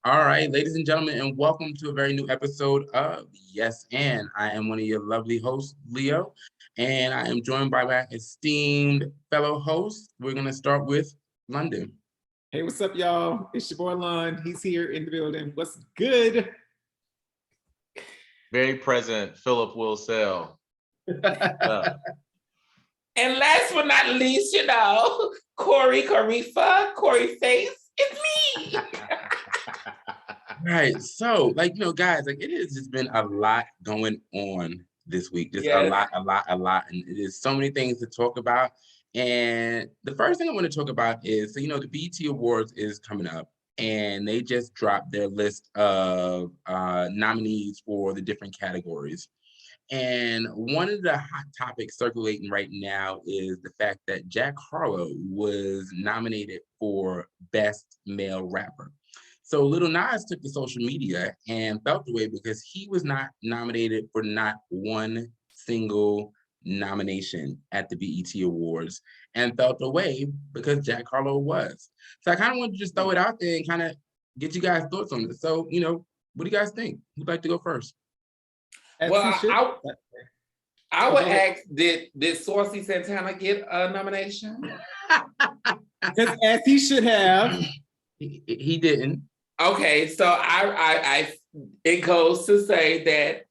All right, ladies and gentlemen, and welcome to a very new episode of Yes and. I am one of your lovely hosts, Leo, and I am joined by my esteemed fellow hosts. We're going to start with London. Hey, what's up, y'all? It's your boy Lon. He's here in the building. What's good? Very present, Philip Will Sell. And last but not least, Corey Face, it's me. Right. So, guys, it has just been a lot going on this week. Just Yes. a lot. And there's so many things to talk about. And the first thing I want to talk about is, the BET Awards is coming up, and they just dropped their list of nominees for the different categories. And one of the hot topics circulating right now is the fact that Jack Harlow was nominated for Best Male Rapper. So Lil Nas took to social media and felt the way because he was not nominated for not one single nomination at the BET Awards, and felt the way because Jack Harlow was. So I kind of wanted to just throw it out there and kind of get you guys' thoughts on it. So, what do you guys think? Who'd like to go first? Well, I would ask, did Saucy Santana get a nomination? Because as he should have. He didn't. Okay, so I it goes to say that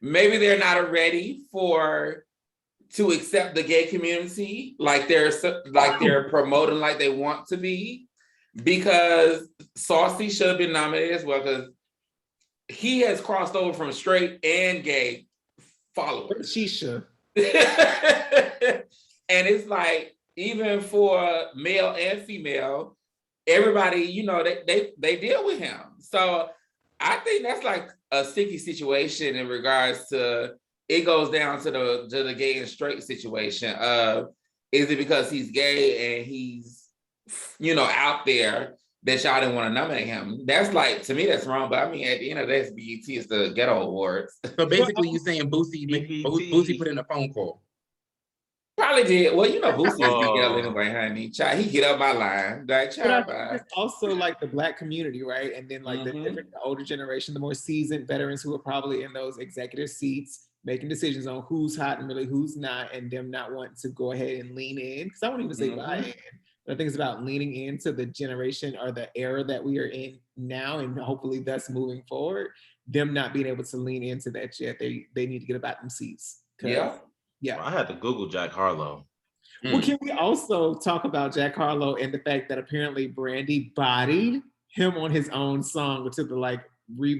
maybe they're not ready to accept the gay community like they're promoting like they want to be, because Saucy should have been nominated as well, because he has crossed over from straight and gay followers. Shisha. And it's like, even for male and female, everybody, they deal with him. So I think that's like a sticky situation in regards to, it goes down to the gay and straight situation. Is it because he's gay and he's, out there that y'all didn't want to nominate him? That's like, to me, that's wrong. But I mean, at the end of the day, BET is the Ghetto Awards. So basically, you're saying Boosie put in a phone call. Probably did. Well, Boosie is Miguel anyway, honey. Child, he get up my line. Like, child, it's also like the Black community, right? And then like the older generation, the more seasoned veterans who are probably in those executive seats, making decisions on who's hot and really who's not, and them not wanting to go ahead and lean in. Because I won't even say buy in. But I think it's about leaning into the generation or the era that we are in now, and hopefully that's moving forward. Them not being able to lean into that yet. They need to get about them seats. Yeah. Well, I had to Google Jack Harlow. Well, can we also talk about Jack Harlow and the fact that apparently Brandy bodied him on his own song, which is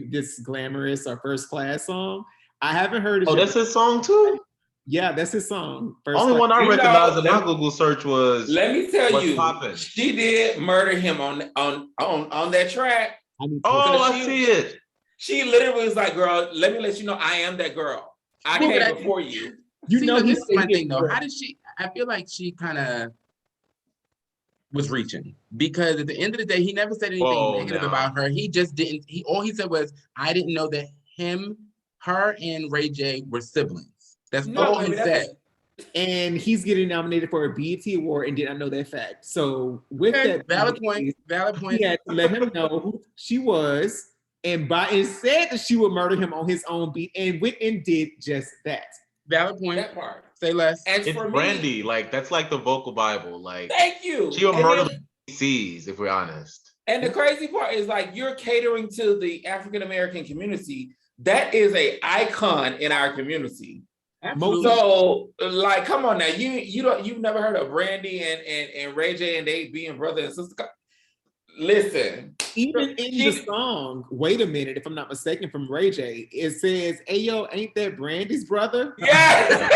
this glamorous or First Class song? I haven't heard it. Oh, that's his song too? Yeah, that's his song. Only one I recognized in my Google search was. Let me tell you, poppin'. She did murder him on that track. I see it. She literally was like, "Girl, let me let you know I am that girl. I came before you." This is my thing though. How did she? I feel like she kind of was reaching, because at the end of the day, he never said anything negative about her. He just didn't. All he said was, "I didn't know that her and Ray J were siblings." That's all he said. And he's getting nominated for a BET Award and did not know that fact. So with that, valid point. He had to let him know who she was, and said that she would murder him on his own beat, and went and did just that. Valid point. That part. Say less. And it's Brandy. That's like the vocal Bible. Like, thank you. She would murder the PCs, if we're honest. And the crazy part is, like, you're catering to the African American community. That is an icon in our community. Absolutely. So, like, come on now. You've never heard of Brandy and Ray J and they being brother and sister? Listen. Even in the song, Wait a Minute, if I'm not mistaken, from Ray J, it says, "Hey yo, ain't that Brandy's brother?" Yes.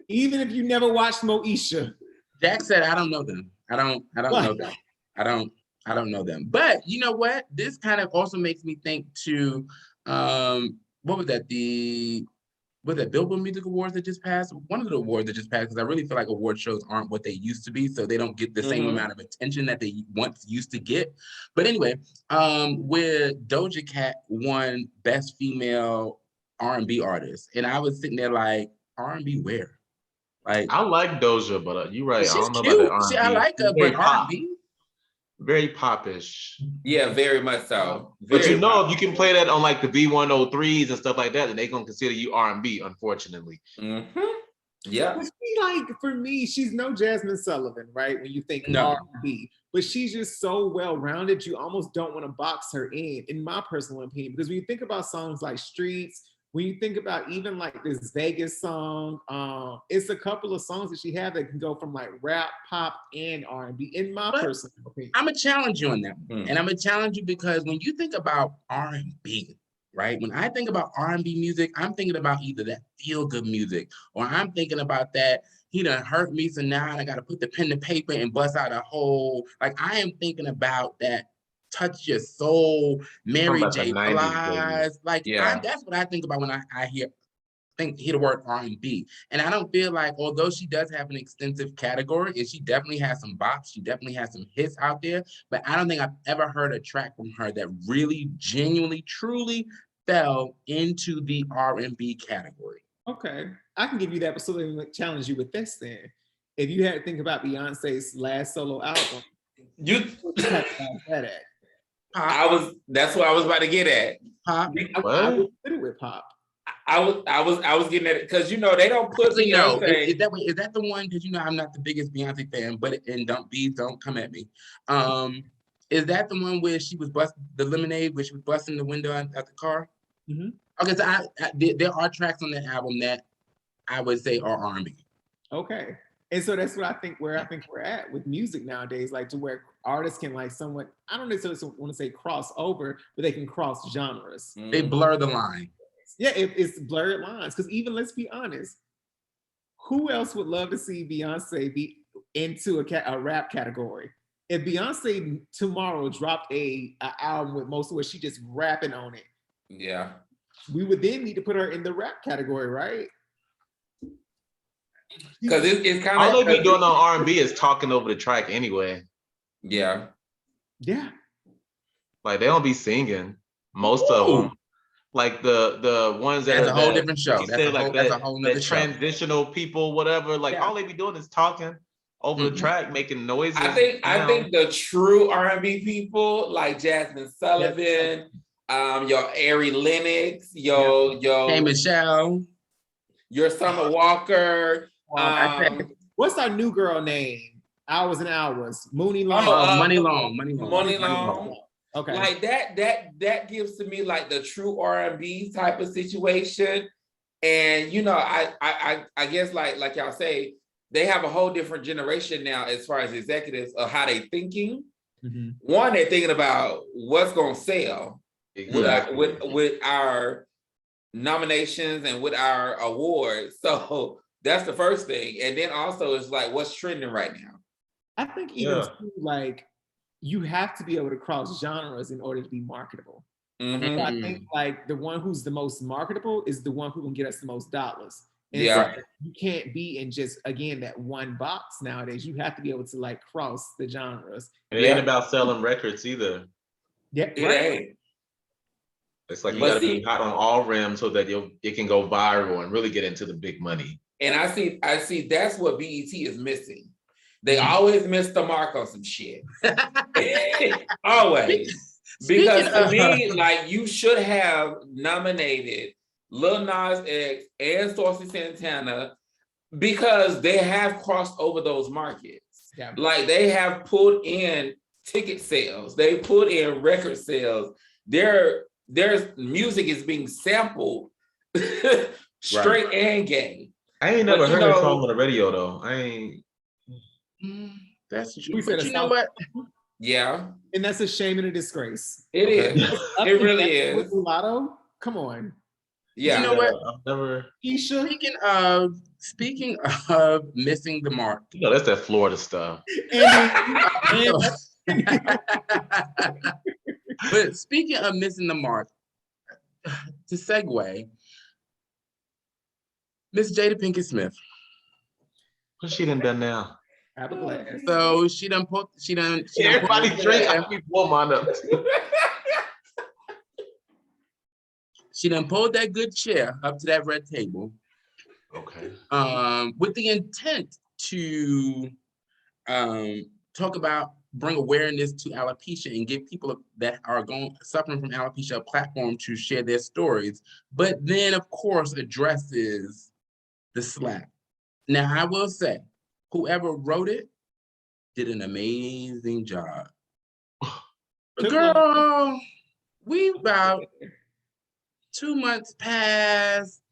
Even if you never watched Moesha. Jack said, "I don't know them. I don't know them. I don't know them." But you know what? This kind of also makes me think to what was that? Was that Billboard Music Awards that just passed? One of the awards that just passed, because I really feel like award shows aren't what they used to be, so they don't get the same amount of attention that they once used to get. But anyway, where Doja Cat won Best Female R&B Artist, and I was sitting there like, R&B where? Like, I like Doja, but you're right. She's I don't know cute. about that R&B. I like her, but R&B? very popish. Yeah, very much so. But Very if you can play that on like the V103s and stuff like that, then they're gonna consider you R&B, unfortunately. Yeah. Like, for me, she's no Jasmine Sullivan, right? When you think No. R&B, but she's just so well-rounded, you almost don't want to box her in my personal opinion. Because when you think about songs like Streets, when you think about even like this Vegas song, it's a couple of songs that she had that can go from like rap, pop, and R&B, in my personal opinion. I'm gonna challenge you on that one. And I'm gonna challenge you because when you think about R&B, right? When I think about R&B music, I'm thinking about either that feel-good music, or I'm thinking about that, he done hurt me, so now I gotta put the pen to paper and bust out a whole, like I am thinking about that touch your soul, Mary J. Blige. Like that's what I think about when I hear the word R&B. And I don't feel like, although she does have an extensive category, and she definitely has some bops, she definitely has some hits out there, but I don't think I've ever heard a track from her that really genuinely, truly fell into the R&B category. Okay, I can give you that, but so let me challenge you with this then. If you had to think about Beyonce's last solo album, that's what I was about to get at. Pop. I would put it with pop. I was getting at it because they don't put Beyonce. Is that the one? Because I'm not the biggest Beyonce fan, but don't come at me. Is that the one where she was busting the lemonade, where she was busting the window at the car? Mm-hmm. Okay, so there are tracks on that album that I would say are R&B. Okay, and so that's what I think we're at with music nowadays, like to where artists can like somewhat, I don't necessarily want to say cross over, but they can cross genres. They blur the line. Yeah, it's blurred lines. Because even, let's be honest, who else would love to see Beyonce be into a rap category? If Beyonce tomorrow dropped a album with most of where she just rapping on it, yeah, we would then need to put her in the rap category, right? Because it's kind of all they be doing on R&B is talking over the track anyway. Yeah. Like they don't be singing most of them. Like the ones that that's a whole different show. That's a whole nother show. Transitional people, whatever. Like all they be doing is talking over the track, making noises. I think the true R&B people like Jasmine Sullivan, your Ari Lennox, your Hey Michelle, your Summer Walker. What's our new girl name? Hours and Hours. Money Long. Money Long. Okay. Like that gives to me like the true R&B type of situation. And I guess like y'all say, they have a whole different generation now as far as executives of how they thinking. Mm-hmm. One, they're thinking about what's gonna sell with our nominations and with our awards. So that's the first thing. And then also it's like what's trending right now. I think even like you have to be able to cross genres in order to be marketable. Mm-hmm. And I think like the one who's the most marketable is the one who can get us the most dollars. And so you can't be in just, again, that one box nowadays. You have to be able to like cross the genres. And it ain't about selling records either. Yeah, it ain't. It's like you gotta be hot on all rims so that it can go viral and really get into the big money. And I see that's what BET is missing. They always miss the mark on some shit. Always. Because to me, like you should have nominated Lil Nas X and Saucy Santana because they have crossed over those markets. Yeah. Like they have pulled in ticket sales, they put in record sales. Their music is being sampled straight and gay. I ain't never heard a song on the radio though. I ain't. That's true. But you know what? Yeah. And that's a shame and a disgrace. It is. It really is. Mulatto? Come on. Yeah. You know what? I've never. Speaking of missing the mark. You know, that's that Florida stuff. But speaking of missing the mark, to segue, Miss Jada Pinkett Smith. What's she done now? Have a glass. So she done everybody drink. I keep warm mine up. She done pulled that good chair up to that red table. Okay. With the intent to talk about bring awareness to alopecia and give people that are suffering from alopecia a platform to share their stories, but then of course addresses the slap. Now I will say, whoever wrote it did an amazing job. Girl, we about 2 months past,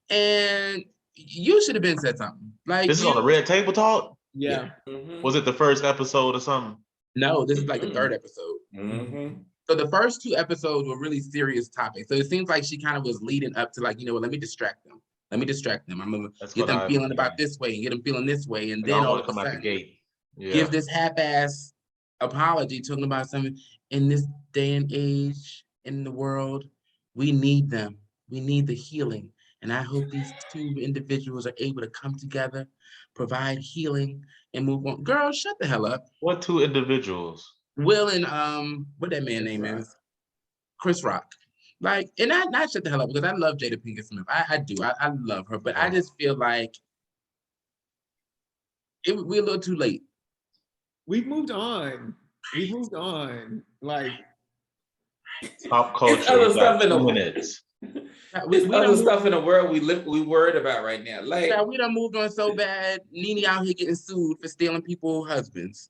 and you should have been said something. Like, this is on the Red Table Talk? Yeah. Mm-hmm. Was it the first episode or something? No, this is like the third episode. Mm-hmm. So the first 2 episodes were really serious topics. So it seems like she kind of was leading up to like, you know what, let me distract them. I'm gonna get them feeling about this way and get them feeling this way. And then all of a sudden, give this half-ass apology talking about something. In this day and age in the world, we need them. We need the healing. And I hope these 2 individuals are able to come together, provide healing, and move on. Girl, shut the hell up. What 2 individuals? Will and what that man name is? Chris Rock. Like, and not shut the hell up because I love Jada Pinkett Smith. I do. I love her, but I just feel like we're a little too late. We've moved on. Like, Pop culture. It's other stuff in the minutes. It's other stuff in the world we worried about right now. Like, yeah, we done moved on so bad. Nene out here getting sued for stealing people's husbands.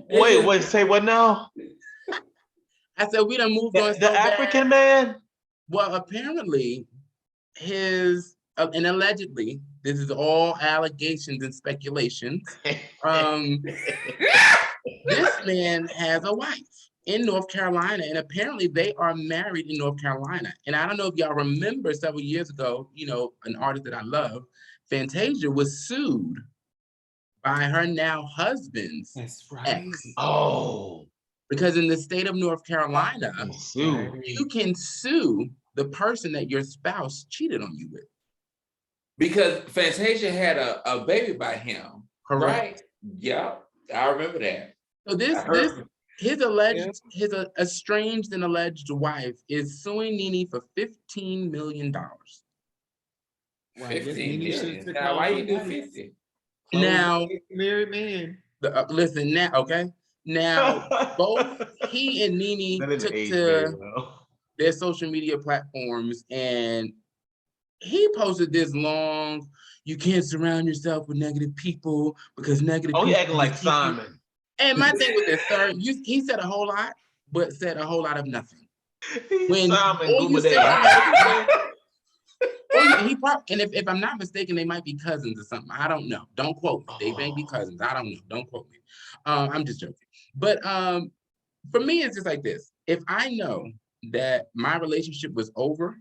Wait, say what now? I said we done moved on so bad. The African man? Well, apparently his and allegedly, this is all allegations and speculations. This man has a wife in North Carolina, and apparently they are married in North Carolina. And I don't know if y'all remember several years ago, you know, an artist that I love, Fantasia, was sued by her now husband's ex. Oh. Because in the state of North Carolina, you can sue the person that your spouse cheated on you with. Because Fantasia had a baby by him. Correct. Right? Yeah, I remember that. So his estranged and alleged wife is suing Nene for $15 million. Wow, 15 million. Now, why you do 50? Now, married man. Listen now, okay? Now, both he and Nene took to their social media platforms, and he posted this long, you can't surround yourself with negative people because negative people. Oh, he acting like Simon. And my thing with this, sir, he said a whole lot, but said a whole lot of nothing. When Simon and if I'm not mistaken, they might be cousins or something. I don't know. Don't quote me. They may be cousins. I don't know. Don't quote me. I'm just joking. But for me, it's just like this. If I know that my relationship was over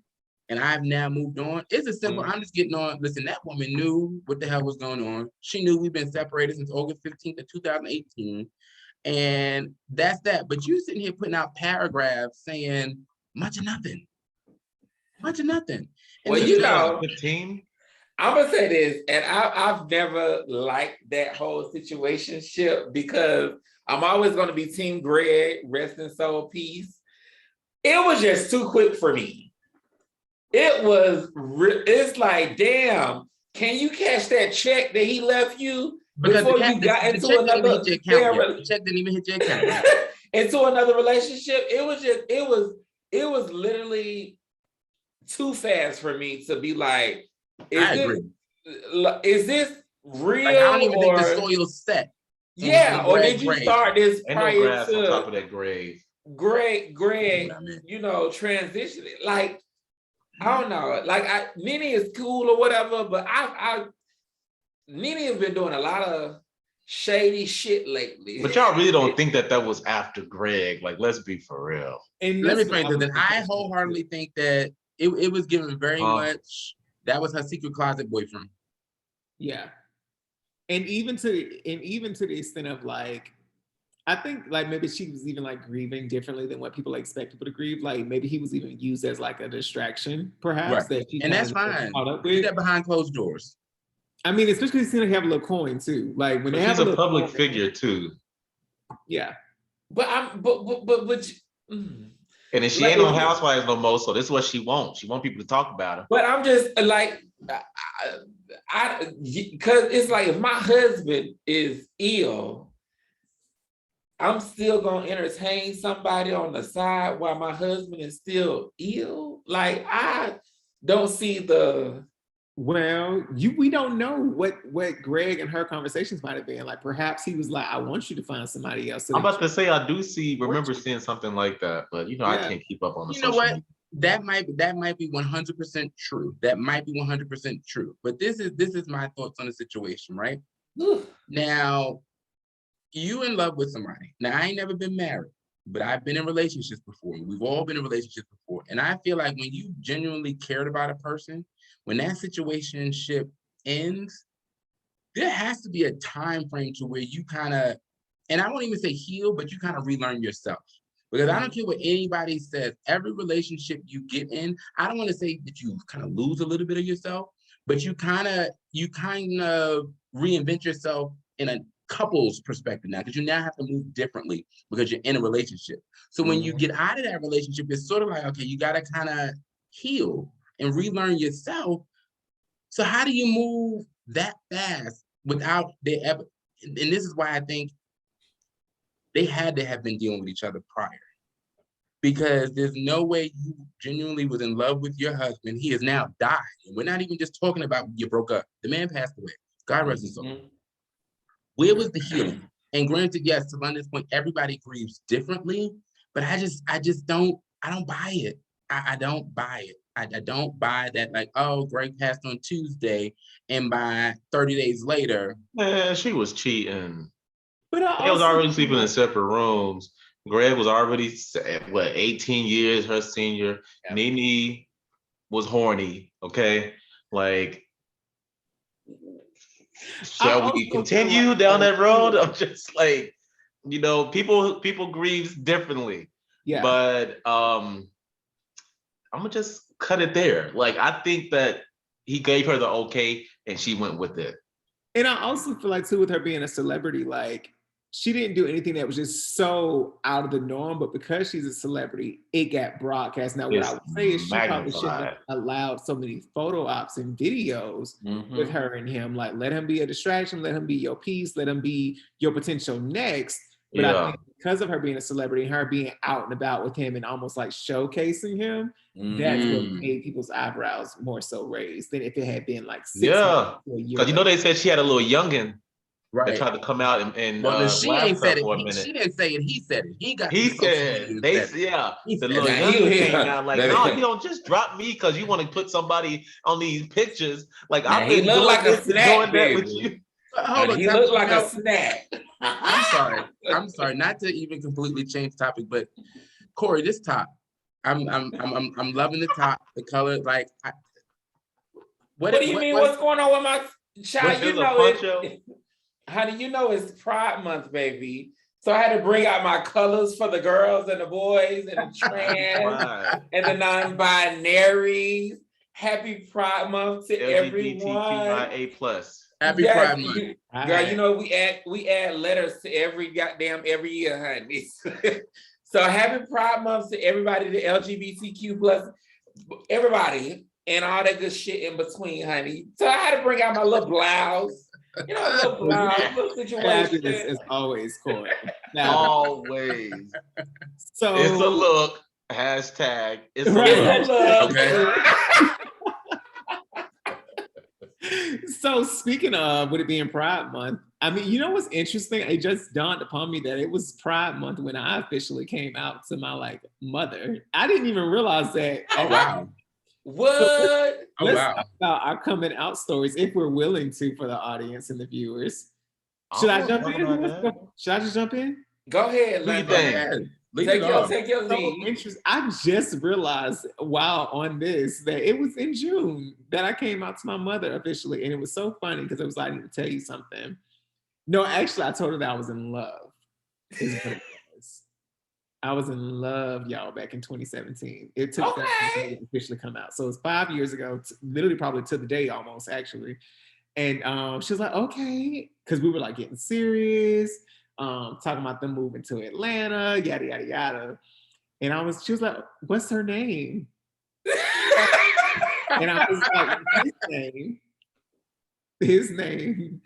and I've now moved on, it's a simple, I'm just getting on. Listen, that woman knew what the hell was going on. She knew we've been separated since August 15th of 2018. And that's that. But you sitting here putting out paragraphs saying much of nothing. Much of nothing. And well, you know, the team. I'm gonna say this, and I've never liked that whole situationship because I'm always gonna be Team Greg, rest in soul, peace. It was just too quick for me. It's like, damn, can you cash that check that he left you before you got into another? The check didn't even hit your account. Into another relationship. It was literally too fast for me to be like, is this real? Like, I don't even think the soil's set. Yeah, or did you start this prior to on top of that grave? Greg, you know, transitioning. Like, I don't know. Like, Nene is cool or whatever, but Nene has been doing a lot of shady shit lately. But y'all really don't think that was after Greg? Like, let's be for real. And let me explain this. I wholeheartedly think that it was given very much. That was her secret closet boyfriend. Yeah. And even to the extent of like, I think like maybe she was even like grieving differently than what people expect people to grieve. Like maybe he was even used as like a distraction, perhaps. Right. And that's fine. Do that behind closed doors. I mean, especially since they have a little coin too. Like when they have a public figure too. Yeah. But and then she ain't no housewives no more, so this is what she wants. She wants people to talk about her. But I'm just like, because it's like if my husband is ill, I'm still gonna entertain somebody on the side while my husband is still ill. Like, I don't see the. Well, we don't know what Greg and her conversations might have been. Like, perhaps he was like, "I want you to find somebody else." So I'm about to say I do remember seeing something like that, but I can't keep up on the social media. That might be 100% true. That might be 100% true. But this is my thoughts on the situation, right? Now, you in love with somebody. Now, I ain't never been married, but I've been in relationships before. We've all been in relationships before. And I feel like when you genuinely cared about a person, when that situationship ends, there has to be a time frame to where you kind of, and I won't even say heal, but you kind of relearn yourself. Because I don't care what anybody says, every relationship you get in, I don't want to say that you kind of lose a little bit of yourself, but you kind of reinvent yourself in a couple's perspective now, because you now have to move differently because you're in a relationship. So when you get out of that relationship, it's sort of like, okay, you got to kind of heal and relearn yourself. So how do you move that fast without and this is why I think they had to have been dealing with each other prior, because there's no way you genuinely was in love with your husband. He has now died. And we're not even just talking about you broke up. The man passed away. God rest his soul. Where was the healing? And granted, yes, to London's point, everybody grieves differently, but I don't buy it. I don't buy it. I don't buy that, like, oh, Greg passed on Tuesday, and by 30 days later. Man, she was cheating. But they was already sleeping in separate rooms. Greg was already, 18 years her senior. Yeah. Nene was horny, okay? Like, shall we continue down that road? I'm just like, people grieve differently. Yeah. But I'm gonna just cut it there. Like, I think that he gave her the okay and she went with it. And I also feel like, too, with her being a celebrity, like, she didn't do anything that was just so out of the norm, but because she's a celebrity, it got broadcast. Now, what I would say is she probably shouldn't have allowed so many photo ops and videos with her and him. Like, let him be a distraction, let him be your piece, let him be your potential next. But I think because of her being a celebrity and her being out and about with him and almost like showcasing him, that's what made people's eyebrows more so raised than if it had been like 6 months to a year. Because they said she had a little youngin'. Right. They tried to come out and she ain't said it. She didn't say it. He said it. He said the little youngin' came out like, no, you don't just drop me because you want to put somebody on these pictures. Like, I've been doing like this and doing that with you. He looked like a snack. I'm sorry, not to even completely change the topic, but Corey, this top, I'm loving the top, the color. Like, what do you mean? What's going on with my child? You know it. Honey, you know it's Pride Month, baby. So I had to bring out my colors for the girls and the boys and the trans and the non-binary. Happy Pride Month to everyone. LGBTQIA+. Happy Pride Month. Girl, we add letters to every year, honey. So happy Pride Month to everybody, the LGBTQ+, everybody, and all that good shit in between, honey. So I had to bring out my little blouse. A little blouse, little situation. Fabulous as always, Corey. Always. So it's a look. Hashtag. It's a look. Okay. So speaking of with it being Pride Month, I mean, you know what's interesting? It just dawned upon me that it was Pride Month when I officially came out to my mother. I didn't even realize that. Oh wow. What? So let's talk about our coming out stories, if we're willing to, for the audience and the viewers. Should I jump in? Should I just jump in? Go ahead. Take your lead. I just realized while on this that it was in June that I came out to my mother officially, and it was so funny because it was like, I need to tell you something. No, actually, I told her that I was in love. Is what it was. I was in love, y'all, back in 2017. It took that to officially come out. So it's 5 years ago, literally probably to the day almost, actually. And she was like, okay, because we were like getting serious, talking about them moving to Atlanta, yada, yada, yada. And she was like, what's her name? And I was like, his name.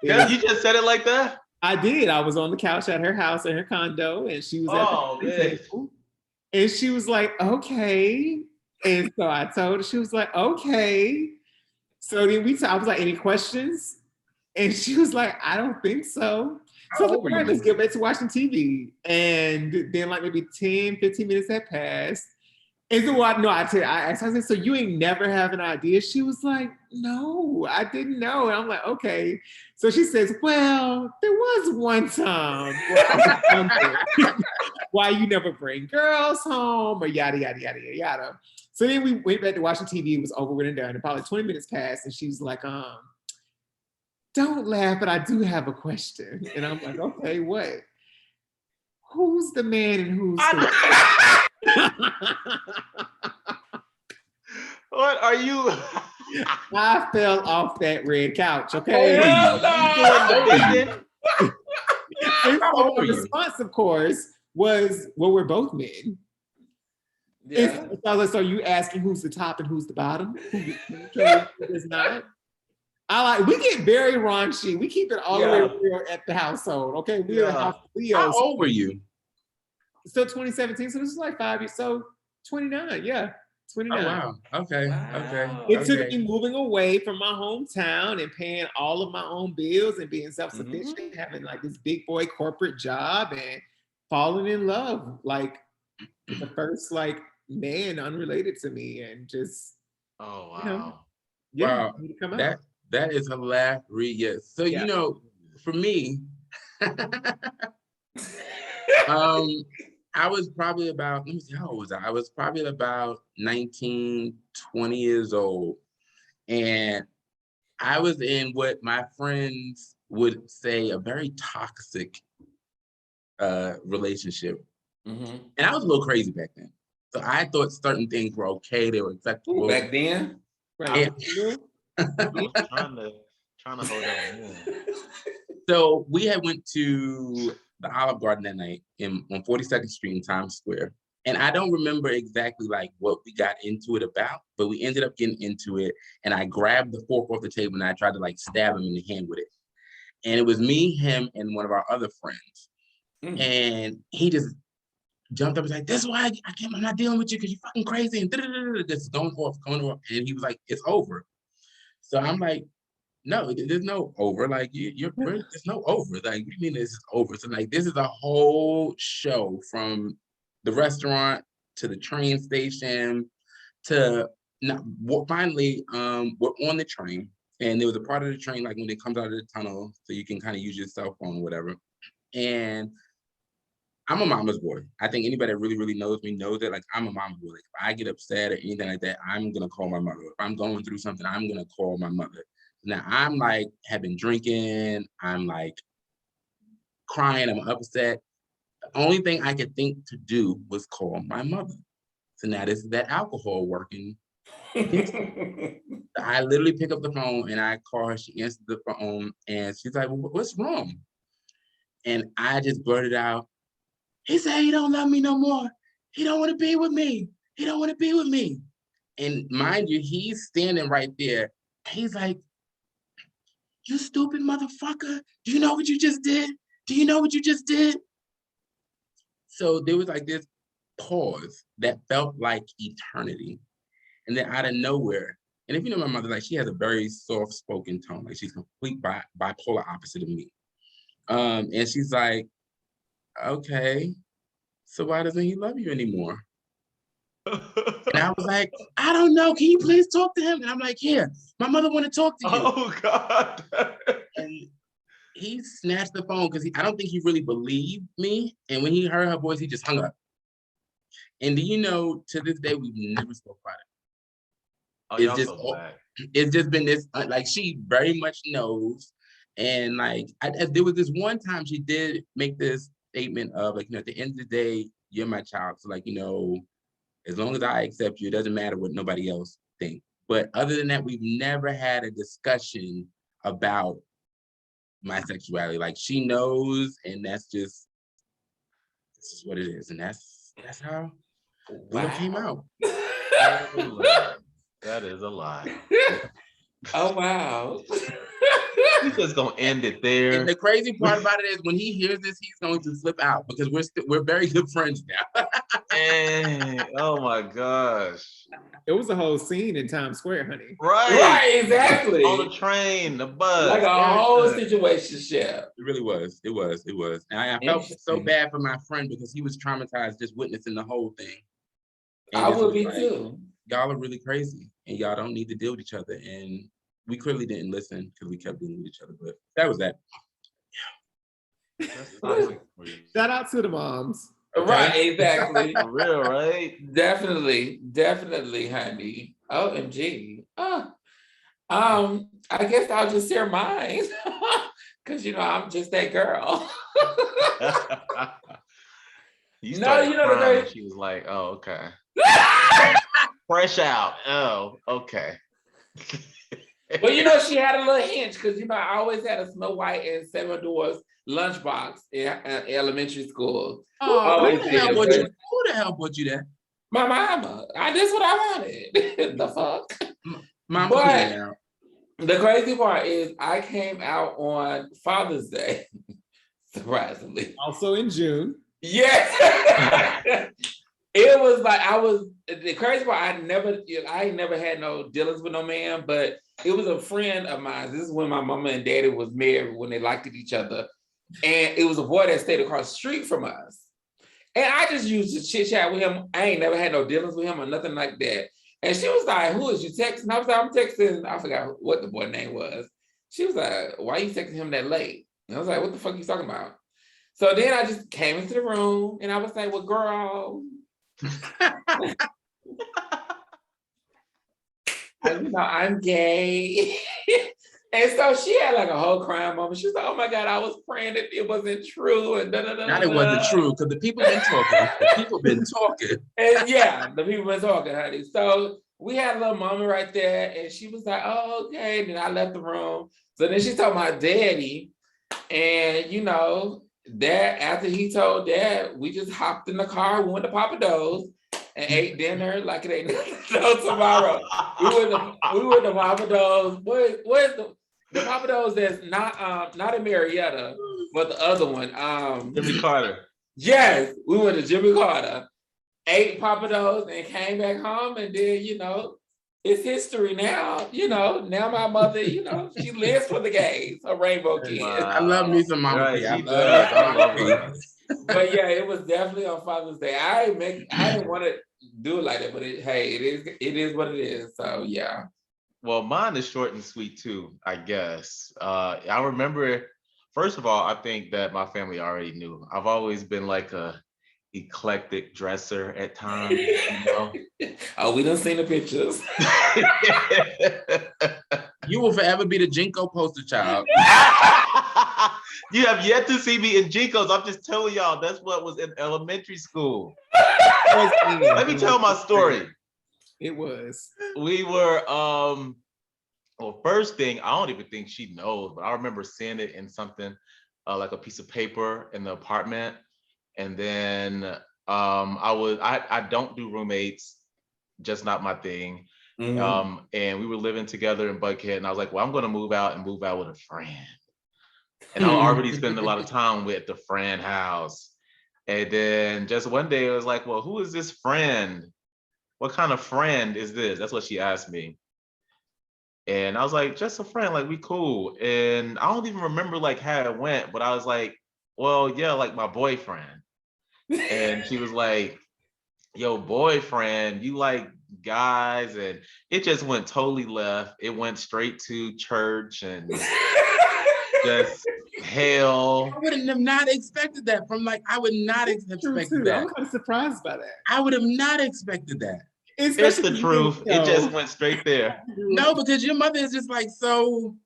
Yeah, you just said it like that? I did. I was on the couch at her house in her condo, and she was at the table. And she was like, okay. And so I told her, she was like, okay. So then I was like, any questions? And she was like, I don't think so. So I was like, all right, let's get back to watching TV. And then like maybe 10, 15 minutes had passed. And so I asked her, I said, so you ain't never have an idea? She was like, no, I didn't know. And I'm like, okay. So she says, well, there was one time why you never bring girls home or yada, yada, yada, yada, yada. So then we went back to watching TV. It was over and done. And probably 20 minutes passed. And she was like, don't laugh, but I do have a question. And I'm like, okay, what? Who's the man and who's the What are you? I fell off that red couch, okay? And so the response, of course, was, well, we're both men. Yeah. So you asking who's the top and who's the bottom? Who is not? We get very raunchy. We keep it all the way real at the household, okay? We're the house of Leos. How old were you? So 2017, so this is like 5 years, so 29, 29. Oh, wow. Okay. It took me moving away from my hometown and paying all of my own bills and being self-sufficient, having like this big boy corporate job and falling in love, like the first like man unrelated to me, and just wow. Wow. That is hilarious. So you know, for me, I was probably about, let me see, how old was I? I was probably about 19, 20 years old. And I was in what my friends would say a very toxic relationship. And I was a little crazy back then. So I thought certain things were okay. They were acceptable. Back then? Right. I was trying to hold on. So we had went to the Olive Garden that night on 42nd Street in Times Square. And I don't remember exactly like what we got into it about, but we ended up getting into it. And I grabbed the fork off the table and I tried to like stab him in the hand with it. And it was me, him, and one of our other friends. And he just jumped up and was like, this is why I'm not dealing with you because you're fucking crazy. And just going off. And he was like, it's over. So I'm like, no, there's no over. Like there's no over. Like, what do you mean this is over? So like, this is a whole show from the restaurant to the train station to finally, we're on the train, and there was a part of the train like when it comes out of the tunnel, so you can kind of use your cell phone or whatever. And I'm a mama's boy. I think anybody that really, really knows me knows that like I'm a mama's boy. Like, if I get upset or anything like that, I'm gonna call my mother. If I'm going through something, I'm gonna call my mother. Now I'm like, have been drinking, I'm like crying, I'm upset. The only thing I could think to do was call my mother. So now this is that alcohol working. I literally pick up the phone and I call her, she answers the phone and she's like, well, what's wrong? And I just blurted out, he said he don't love me no more. He don't want to be with me. He don't want to be with me. And mind you, he's standing right there. He's like, you stupid motherfucker. Do you know what you just did? Do you know what you just did? So there was like this pause that felt like eternity. And then out of nowhere, and if you know my mother, like she has a very soft-spoken tone. Like she's complete bipolar opposite of me. And she's like, okay, so why doesn't he love you anymore? And I was like, I don't know. Can you please talk to him? And I'm like, yeah, my mother want to talk to you. Oh, God. And he snatched the phone because I don't think he really believed me. And when he heard her voice, he just hung up. And do you know, to this day, we've never spoke about it. It's just been this, like, she very much knows. And like, there was this one time she did make this statement of like, at the end of the day, you're my child. So like, as long as I accept you, it doesn't matter what nobody else thinks. But other than that, we've never had a discussion about my sexuality. Like she knows, and this is what it is. And that's how it came out. That is a lie. Oh, wow. He's just gonna end it there. And the crazy part about it is when he hears this, he's going to flip out because we're very good friends now. And, oh my gosh. It was a whole scene in Times Square, honey. Right, exactly. On the train, the bus. Like a whole situationship. It really was. It was. And I felt so bad for my friend because he was traumatized just witnessing the whole thing. And I would be too. Y'all are really crazy and y'all don't need to deal with each other. And we clearly didn't listen because we kept dealing with each other. But that was that. Shout out to the moms. Right, exactly. For real, right? Definitely, honey. OMG. I guess I'll just share mine. Cause I'm just that girl. You know, she was like, oh, okay. Fresh out. Oh, okay. But she had a little hinge because I always had a Snow White and Seven Dwarfs lunchbox in elementary school. Oh, who the hell bought you that? My mama. That's what I wanted. The fuck? Mama, but the crazy part is I came out on Father's Day, surprisingly. Also in June. Yes. It was like the crazy part. I ain't never had no dealings with no man, but it was a friend of mine. This is when my mama and daddy was married when they liked each other. And it was a boy that stayed across the street from us. And I just used to chit chat with him. I ain't never had no dealings with him or nothing like that. And she was like, who is you texting? I was like, I'm texting. I forgot what the boy name was. She was like, why are you texting him that late? And I was like, what the fuck are you talking about? So then I just came into the room and I was like, well, girl. I'm gay. And so she had like a whole crying moment. She was like, oh my God, I was praying that it wasn't true. And Not it wasn't true, because the people been talking. The people been talking. And yeah, the people been talking, honey. So we had a little moment right there. And she was like, oh, okay. And then I left the room. So then she told my daddy. And Dad, after he told Dad, we just hopped in the car, we went to Papa Do's and ate dinner like it ain't no tomorrow. We went to Papa Do's. Where's the Papa Do's that's not in Marietta, but the other one. Jimmy Carter. Yes, we went to Jimmy Carter, ate Papa Do's and came back home, and then it's history now. Now my mother, she lives for the gays, a rainbow kid. Wow. I love me some Mama P. I love her. But yeah, it was definitely on Father's Day. I didn't want to do it like that, but it is what it is. So yeah. Well, mine is short and sweet too, I guess. I remember, first of all, I think that my family already knew. I've always been like a eclectic dresser at times. Oh, we done seen the pictures. You will forever be the Jinko poster child. You have yet to see me in Jinkos. I'm just telling y'all, that's what was in elementary school. Let me tell my story. It was. We were, well, first thing, I don't even think she knows, but I remember seeing it in something like a piece of paper in the apartment. And then I don't do roommates, just not my thing. Mm-hmm. And we were living together in Buckhead, and I was like, well, I'm going to move out with a friend. And I already spend a lot of time with the friend house. And then just one day, it was like, well, who is this friend? What kind of friend is this? That's what she asked me. And I was like, just a friend, like, we cool. And I don't even remember like how it went, but I was like, well, yeah, like my boyfriend. And she was like, yo, boyfriend, you like guys? And it just went totally left. It went straight to church and just hell. I would have not expected that I would not have expected that. I'm kind of surprised by that. I would have not expected that. It's the truth. It just went straight there. No, because your mother is just like so.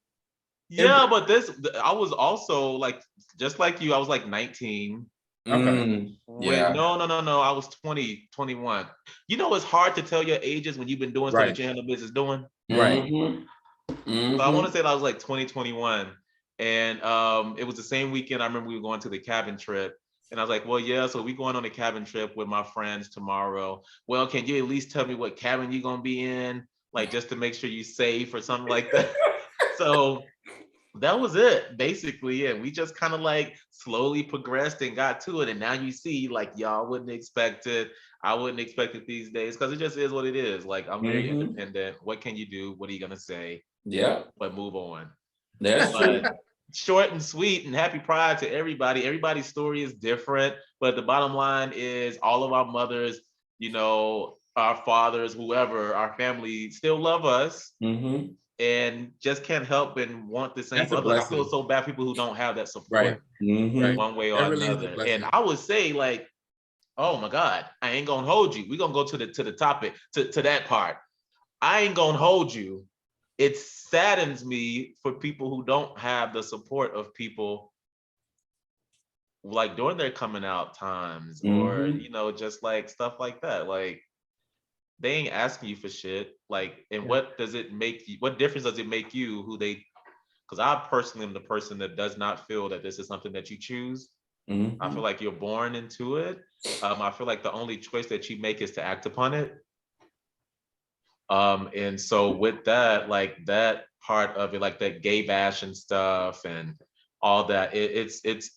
Yeah, but I was also like, just like you, I was like 19. Okay. Yeah. No. I was 20, 21. It's hard to tell your ages when you've been doing stuff that you have no business doing. Right. Mm-hmm. So I want to say that I was like 20, 21. And it was the same weekend. I remember we were going to the cabin trip. And I was like, well, yeah, so we going on a cabin trip with my friends tomorrow. Well, can you at least tell me what cabin you're going to be in? Like, just to make sure you're safe or something like that. So that was it, basically. And we just kind of like slowly progressed and got to it. And now you see, like, y'all wouldn't expect it. I wouldn't expect it these days because it just is what it is. Like, I'm very independent. What can you do? What are you gonna say? Yeah. But move on. That's true. Short and sweet, and happy Pride to everybody. Everybody's story is different, but the bottom line is all of our mothers, our fathers, whoever, our family still love us. And just can't help and want the same. I feel so bad people who don't have that support, one way or another. And I would say, like, oh my God, I ain't gonna hold you. We're gonna go to the topic, to that part. I ain't gonna hold you. It saddens me for people who don't have the support of people, like during their coming out times, or just like stuff like that. Like, they ain't asking you for shit. Like, and what does it make you? What difference does it make you who they? Because I personally am the person that does not feel that this is something that you choose. I feel like you're born into it. I feel like the only choice that you make is to act upon it. And so with that, like that part of it, like that gay bash and stuff and all that, it's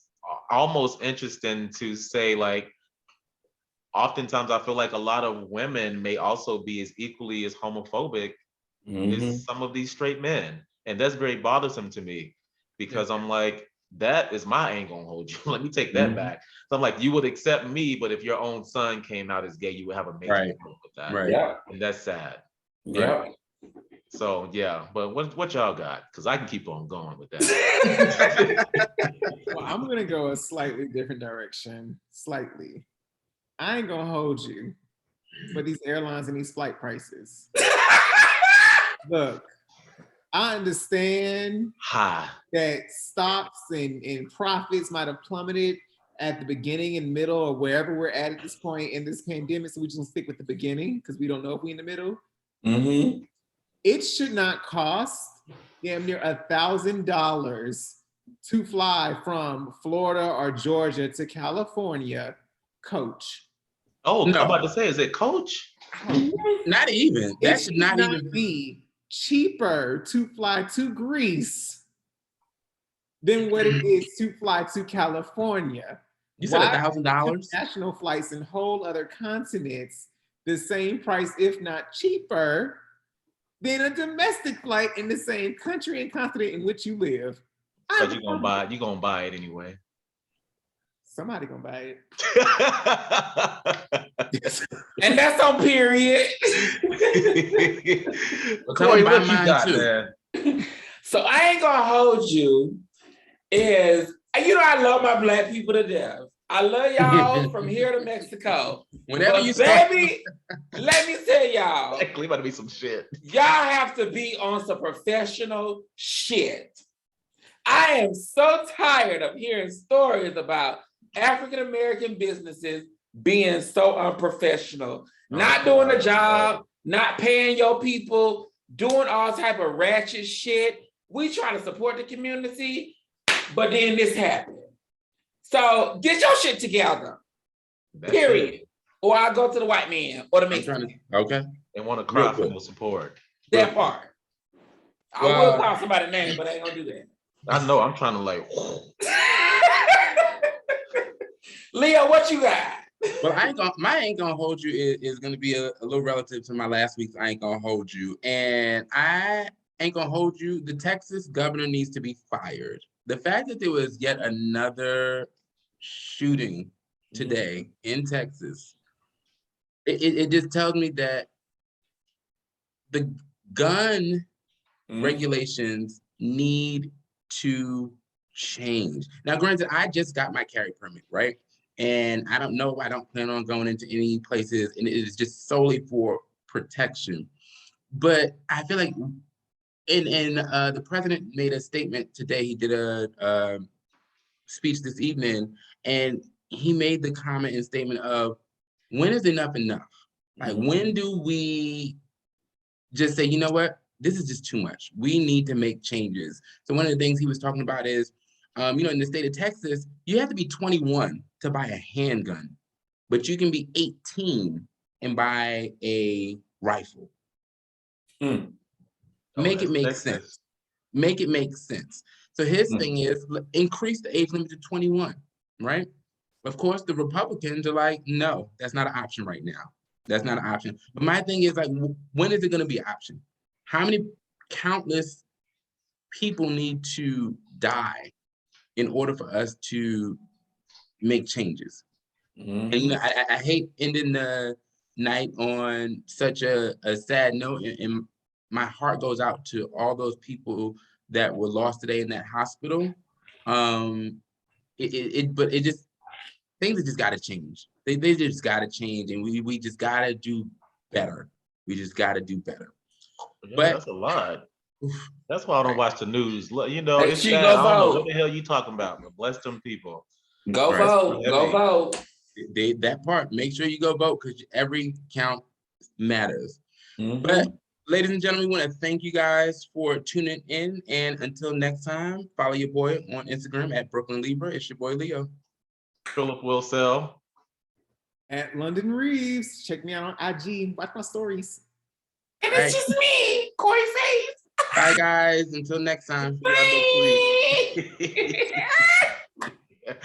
almost interesting to say, like, oftentimes I feel like a lot of women may also be as equally as homophobic as some of these straight men. And that's very bothersome to me because I'm like, that is my ain't gonna hold you. Let me take that back. So I'm like, you would accept me, but if your own son came out as gay, you would have a major problem with that. Right. Yeah. And that's sad. Yeah. Right. So yeah, but what y'all got? Because I can keep on going with that. Well, I'm gonna go a slightly different direction. Slightly. I ain't gonna hold you, but these airlines and these flight prices. Look, I understand that stocks and profits might have plummeted at the beginning and middle or wherever we're at this point in this pandemic. So we just gonna stick with the beginning because we don't know if we're in the middle. It should not cost damn near $1,000 to fly from Florida or Georgia to California, coach. Oh, no. I'm about to say, is it coach? Not even. That should not even be cheaper to fly to Greece than what it is to fly to California. You said $1,000? National flights in whole other continents, the same price, if not cheaper, than a domestic flight in the same country and continent in which you live. But you're gonna buy it anyway. Somebody gonna buy it. And that's on period. Corey, what you got, man? So I ain't gonna hold you. I love my Black people to death. I love y'all from here to Mexico. Whenever you baby, let me tell y'all. Actually, about to be some shit. Y'all have to be on some professional shit. I am so tired of hearing stories about African-American businesses being so unprofessional, not doing the job, not paying your people, doing all type of ratchet shit. We try to support the community, but then this happened. So get your shit together, period. Or I'll go to the white man or the Mexican. Okay. They want to cry for no support. That part. I will call somebody's name, but I ain't gonna do that. I know, I'm trying to like. Leo, what you got? Well, my ain't gonna hold you is gonna be a little relative to my last week's I ain't gonna hold you. And I ain't gonna hold you. The Texas governor needs to be fired. The fact that there was yet another shooting today in Texas, it just tells me that the gun regulations need to change. Now, granted, I just got my carry permit, right? And I don't plan on going into any places, and it is just solely for protection. But I feel like, the president made a statement today. He did a speech this evening, and he made the comment and statement of, when is enough enough? Like, when do we just say, you know what, this is just too much. We need to make changes. So one of the things he was talking about is, in the state of Texas, you have to be 21 to buy a handgun, but you can be 18 and buy a rifle. Make it make sense. Make it make sense. So his thing is increase the age limit to 21, right? Of course, the Republicans are like, no, that's not an option right now. That's not an option. But my thing is like, when is it going to be an option? How many countless people need to die in order for us to make changes? And you know, I hate ending the night on such a sad note, and my heart goes out to all those people that were lost today in that hospital. But it just, things have just got to change. They just got to change, and we just got to do better. We just got to do better. Yeah, but that's a lot. That's why I don't watch the news. You know, Hey, it's she sad. go I don't know vote. what the hell you talking about, but bless them people. Go Right. vote. Go vote. That part, make sure you go vote because every count matters. But ladies and gentlemen, we want to thank you guys for tuning in. And until next time, follow your boy on Instagram at Brooklyn Libra. It's your boy Leo. Philip Wilsell. At London Reeves. Check me out on IG. Watch my stories. And it's just me, Corey Face. Bye, guys. Until next time. Bye.